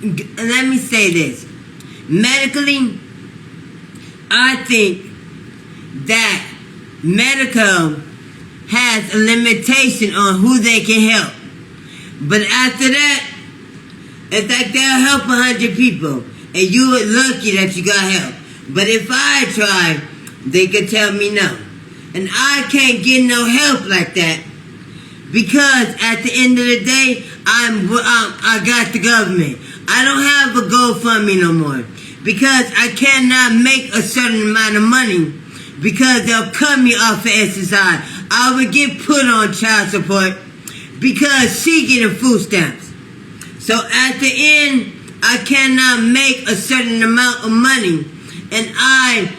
let me say this. Medically, I think that medical has a limitation on who they can help. But after that, it's like they'll help 100 people, and you are lucky that you got help. But if I try, they could tell me no. And I can't get no help like that, because at the end of the day, I got the government. I don't have a GoFundMe no more, because I cannot make a certain amount of money, because they'll cut me off of SSI. I would get put on child support because she getting food stamps. So at the end, I cannot make a certain amount of money, and I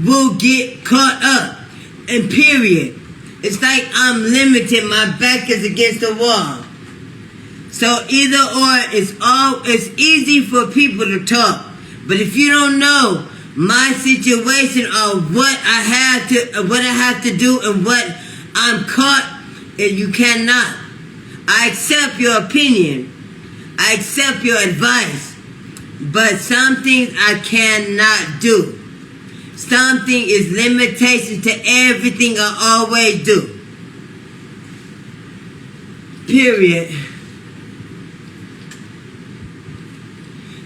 will get caught up. And period. It's like I'm limited. My back is against the wall. So either or, it's easy for people to talk. But if you don't know my situation or what I have to do and what I'm caught, you cannot. I accept your opinion. I accept your advice. But some things I cannot do. Something is limitation to everything I always do. Period.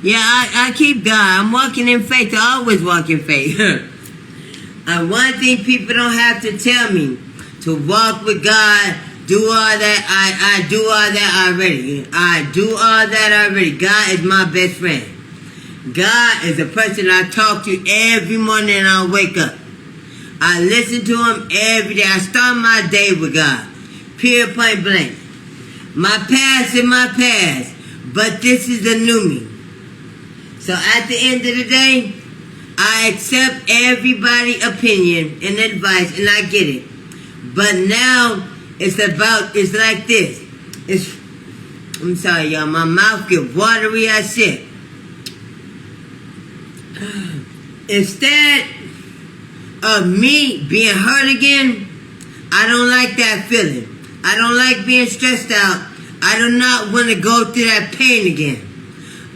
Yeah, I keep God. I'm walking in faith. I always walk in faith. And one thing people don't have to tell me, to walk with God, do all that. I do all that already. I do all that already. God is my best friend. God is a person I talk to every morning and I wake up. I listen to him every day. I start my day with God. Period, point blank. My past is my past, but this is the new me. So at the end of the day, I accept everybody's opinion and advice, and I get it. But now, it's like this. I'm sorry, y'all. My mouth get watery as shit. Instead of me being hurt again, I don't like that feeling. I don't like being stressed out. I do not want to go through that pain again.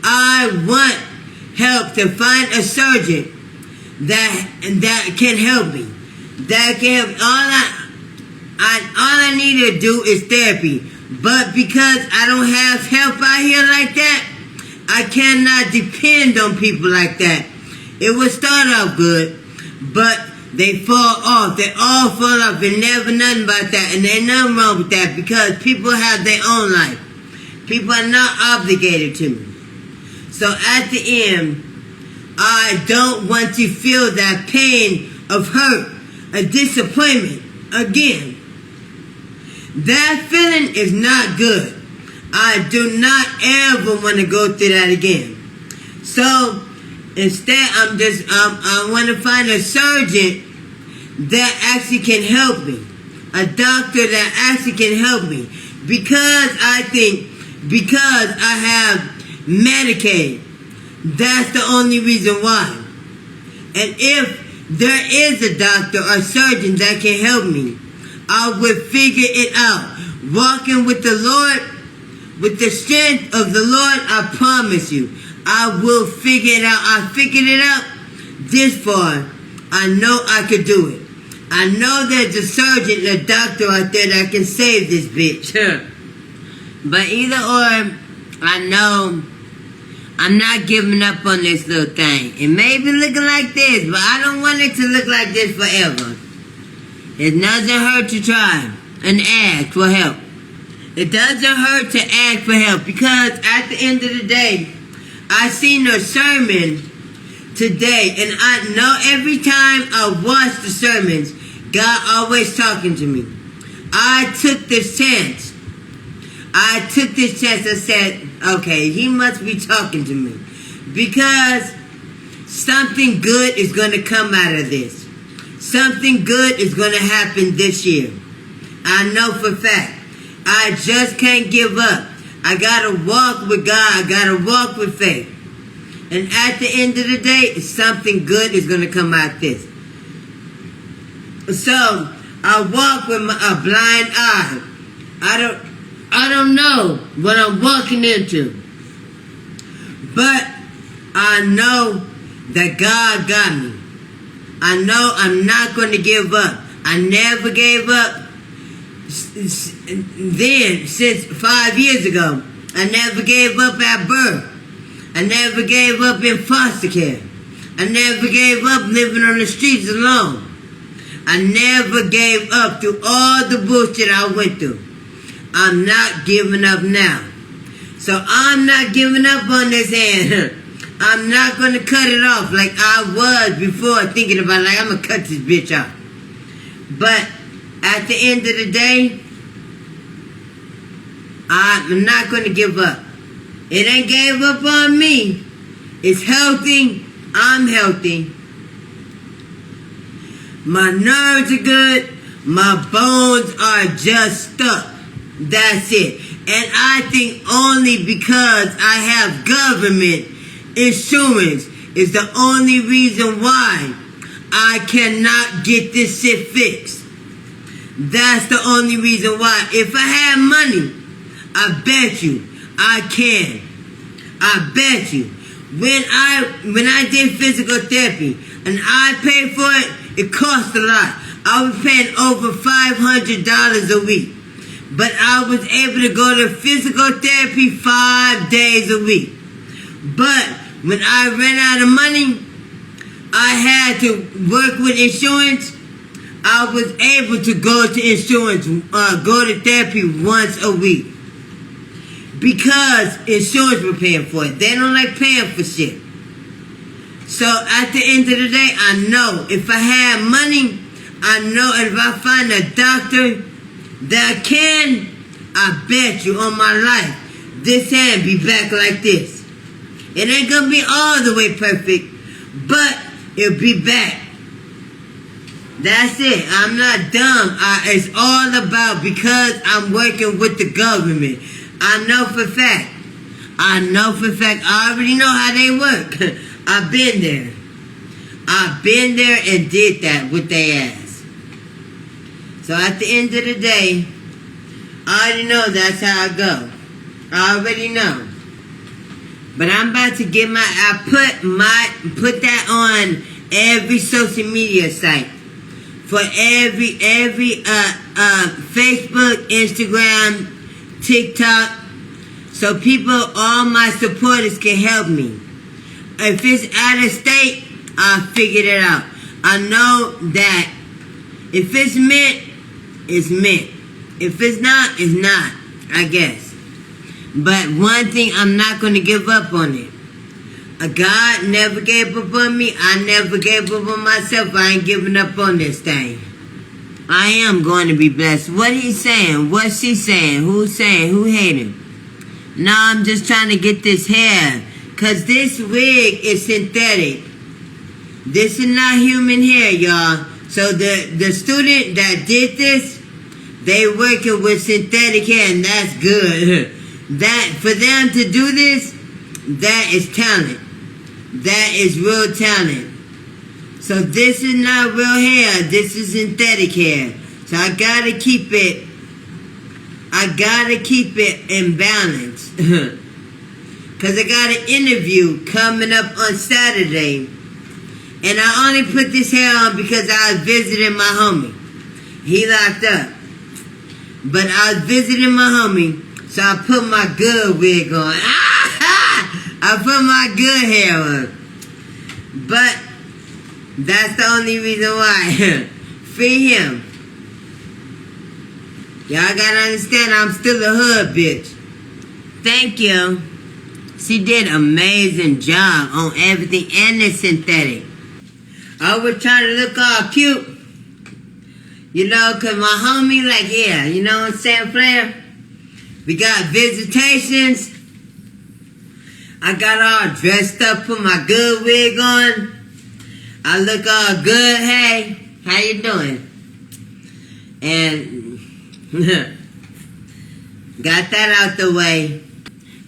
I want help to find a surgeon that can help me. That can help. All I need to do is therapy. But because I don't have help out here like that, I cannot depend on people like that. It will start out good, but they fall off. They all fall off. There's never nothing about that. And there's nothing wrong with that, because people have their own life. People are not obligated to me. So at the end, I don't want to feel that pain of hurt, a disappointment again. That feeling is not good. I do not ever want to go through that again. So instead, I want to find a surgeon that actually can help me. A doctor that actually can help me. Because I have Medicaid. That's the only reason why. And if there is a doctor or surgeon that can help me, I will figure it out. Walking with the Lord, with the strength of the Lord, I promise you, I will figure it out. I figured it out this far. I know I could do it. I know there's a surgeon, a doctor out there that can save this bitch. But either or, I know I'm not giving up on this little thing. It may be looking like this, but I don't want it to look like this forever. It doesn't hurt to try and ask for help. It doesn't hurt to ask for help, because at the end of the day, I seen a sermon today, and I know every time I watch the sermons, God always talking to me. I took this chance. I said, okay, he must be talking to me, because something good is going to come out of this. Something good is going to happen this year. I know for a fact. I just can't give up. I got to walk with God. I got to walk with faith. And at the end of the day, something good is going to come out of this. So, I walk with a blind eye. I don't know what I'm walking into. I know that God got me. I know I'm not going to give up. I never gave up then, since 5 years ago. I never gave up at birth. I never gave up in foster care. I never gave up living on the streets alone. I never gave up through all the bullshit I went through. I'm not giving up now. So I'm not giving up on this hand. I'm not going to cut it off like I was before, thinking about like, I'm going to cut this bitch off. But at the end of the day, I'm not going to give up. It ain't gave up on me. It's healthy. I'm healthy. My nerves are good. My bones are just stuck. That's it. And I think only because I have government insurance is the only reason why I cannot get this shit fixed. That's the only reason why. If I had money, I bet you I can. I bet you. When I did physical therapy and I paid for it, it cost a lot. I was paying over $500 a week. But I was able to go to physical therapy 5 days a week. But when I ran out of money, I had to work with insurance. I was able to go to insurance, go to therapy once a week. Because insurance were paying for it. They don't like paying for shit. So at the end of the day, I know if I had money, I know if I find a doctor that can, I bet you on my life, this hand be back like this. It ain't gonna be all the way perfect, but it'll be back. That's it. I'm not dumb. It's all about because I'm working with the government. I know for fact. I already know how they work. I've been there. I've been there and did that with their ass. So at the end of the day, I already know that's how I go. I already know. But I'm about to get put that on every social media site. For every Facebook, Instagram, TikTok, so people, all my supporters can help me. If it's out of state, I'll figure it out. I know that if it's meant, it's meant. If it's not, it's not, I guess. But one thing, I'm not going to give up on it. God never gave up on me. I never gave up on myself. I ain't giving up on this thing. I am going to be blessed. What he saying? What's she saying? Who's saying? Who hating? No, I'm just trying to get this hair. Because this wig is synthetic. This is not human hair, y'all. So the student that did this, they working with synthetic hair, and that's good. That for them to do this, that is talent. That is real talent. So this is not real hair. This is synthetic hair. So I gotta keep it in balance. Cause I got an interview coming up on Saturday. And I only put this hair on because I was visiting my homie. He locked up. But I was visiting my homie, so I put my good wig on. I put my good hair on. But that's the only reason why. Free him. Y'all gotta understand, I'm still a hood bitch. Thank you. She did an amazing job on everything, and it's synthetic. I was trying to look all cute. You know, because my homie, like, yeah, you know what I'm saying, Flair? We got visitations. I got all dressed up, put my good wig on. I look all good. Hey, how you doing? And got that out the way.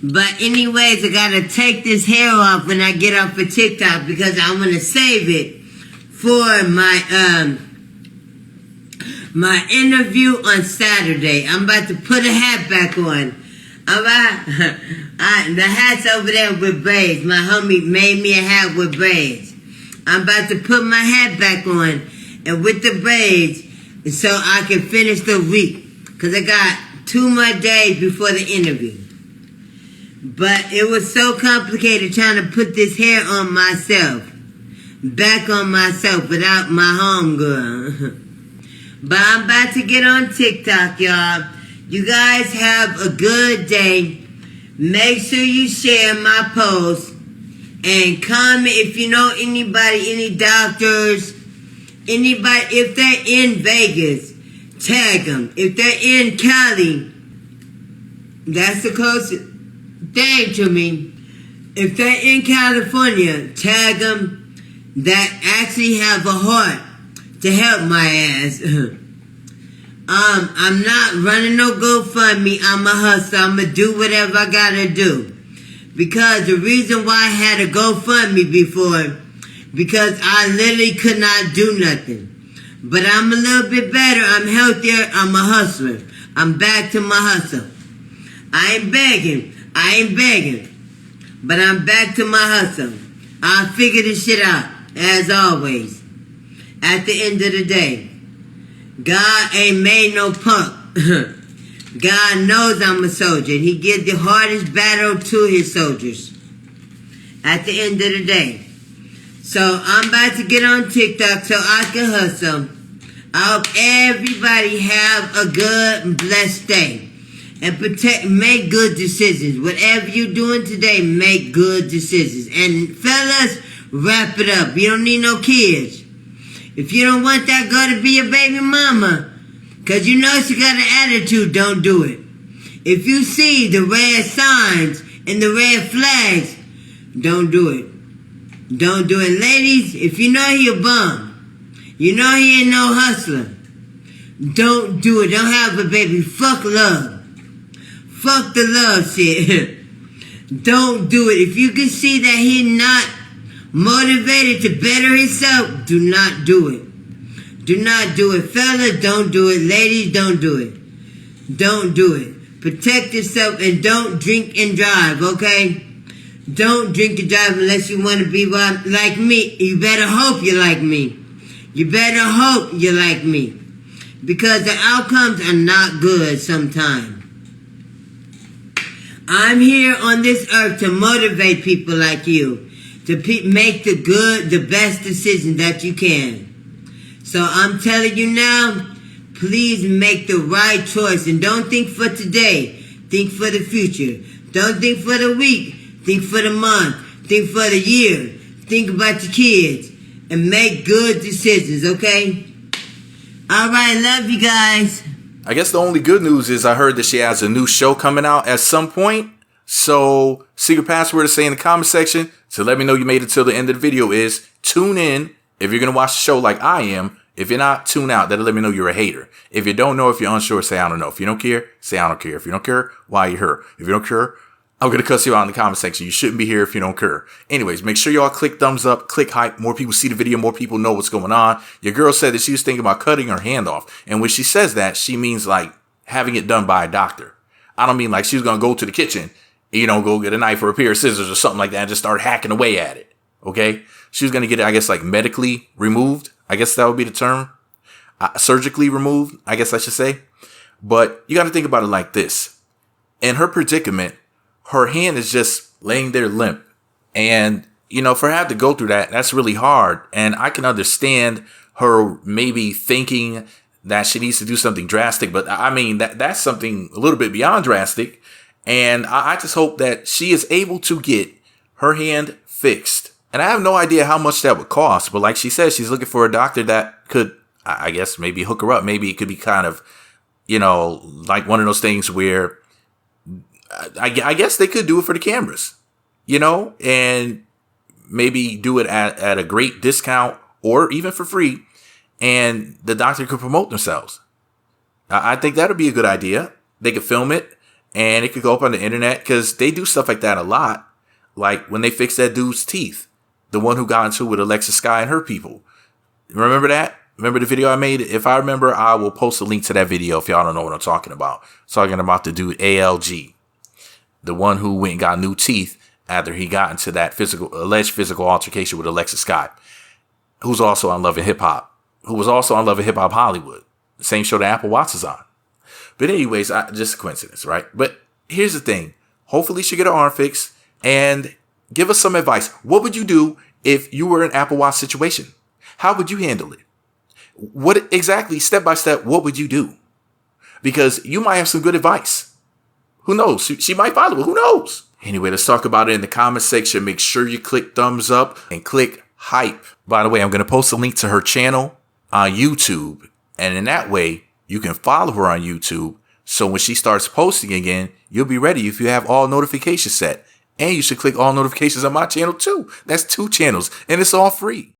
But anyways, I gotta take this hair off when I get off of TikTok because I'm gonna save it for my my interview on Saturday. I'm about to put a hat back on. Alright? The hat's over there with braids. My homie made me a hat with braids. I'm about to put my hat back on and with the braids so I can finish the week. Because I got 2 more days before the interview. But it was so complicated trying to put this hair on myself. Back on myself without my homegirl. But I'm about to get on TikTok, y'all. You guys have a good day. Make sure you share my post. And comment if you know anybody, any doctors, anybody, if they're in Vegas, tag them. If they're in Cali, that's the closest thing to me. If they're in California, tag them that actually have a heart to help my ass. I'm not running no GoFundMe. I'm a hustler. I'm going to do whatever I got to do. Because the reason why I had a GoFundMe before, because I literally could not do nothing. But I'm a little bit better. I'm healthier. I'm a hustler. I'm back to my hustle. I ain't begging. But I'm back to my hustle. I'll figure this shit out, as always. At the end of the day, God ain't made no punk. God knows I'm a soldier. He gives the hardest battle to his soldiers. At the end of the day. So I'm about to get on TikTok so I can hustle. I hope everybody have a good and blessed day. And make good decisions. Whatever you're doing today, make good decisions. And fellas, wrap it up. You don't need no kids. If you don't want that girl to be your baby mama, because you know she got an attitude, don't do it. If you see the red signs and the red flags, don't do it. Don't do it. Ladies, if you know he a bum, you know he ain't no hustler, don't do it. Don't have a baby. Fuck love. Fuck the love shit. Don't do it. If you can see that he's not motivated to better himself, do not do it. Do not do it. Fella, don't do it. Ladies, don't do it. Don't do it. Protect yourself and don't drink and drive, okay? Don't drink and drive unless you want to be like me. You better hope you're like me. You better hope you're like me. Because the outcomes are not good sometimes. I'm here on this earth to motivate people like you. To make the best decision that you can. So I'm telling you now, please make the right choice. And don't think for today. Think for the future. Don't think for the week. Think for the month. Think for the year. Think about your kids. And make good decisions, okay? Alright, love you guys. I guess the only good news is I heard that she has a new show coming out at some point. So, secret password to say in the comment section to let me know you made it till the end of the video is tune in if you're going to watch the show like I am. If you're not, tune out. That'll let me know you're a hater. If you don't know, if you're unsure, say I don't know. If you don't care, say I don't care. If you don't care, why are you here? If you don't care, I'm going to cuss you out in the comment section. You shouldn't be here if you don't care. Anyways, make sure y'all click thumbs up, click hype. More people see the video, more people know what's going on. Your girl said that she was thinking about cutting her hand off. And when she says that, she means like having it done by a doctor. I don't mean like she's going to go to the kitchen, go get a knife or a pair of scissors or something like that and just start hacking away at it. Okay? She was going to get it, I guess, like medically removed. I guess that would be the term. Surgically removed, I guess I should say. But you got to think about it like this. In her predicament, her hand is just laying there limp. And, for her to have to go through that, that's really hard. And I can understand her maybe thinking that she needs to do something drastic. But I mean, that's something a little bit beyond drastic. And I just hope that she is able to get her hand fixed. And I have no idea how much that would cost. But like she said, she's looking for a doctor that could, I guess, maybe hook her up. Maybe it could be kind of, like one of those things where I guess they could do it for the cameras, and maybe do it at a great discount or even for free. And the doctor could promote themselves. I think that would be a good idea. They could film it and it could go up on the internet because they do stuff like that a lot. Like when they fixed that dude's teeth, the one who got into it with Alexis Skyy and her people. Remember that? Remember the video I made? If I remember, I will post a link to that video if y'all don't know what I'm talking about. Talking about the dude ALG. the one who went and got new teeth after he got into that alleged physical altercation with Alexis Skyy, who's also on Love and Hip Hop, who was also on Love and Hip Hop Hollywood, the same show that Apple Watts is on. But anyways, just a coincidence, right? But here's the thing. Hopefully she'll get her arm fixed and give us some advice. What would you do if you were in Apple Watts' situation? How would you handle it? What exactly, step by step, what would you do? Because you might have some good advice. Who knows? She might follow it. Who knows? Anyway, let's talk about it in the comment section. Make sure you click thumbs up and click hype. By the way, I'm going to post a link to her channel on YouTube. And in that way, you can follow her on YouTube. So when she starts posting again, you'll be ready if you have all notifications set. And you should click all notifications on my channel too. That's 2 channels and it's all free.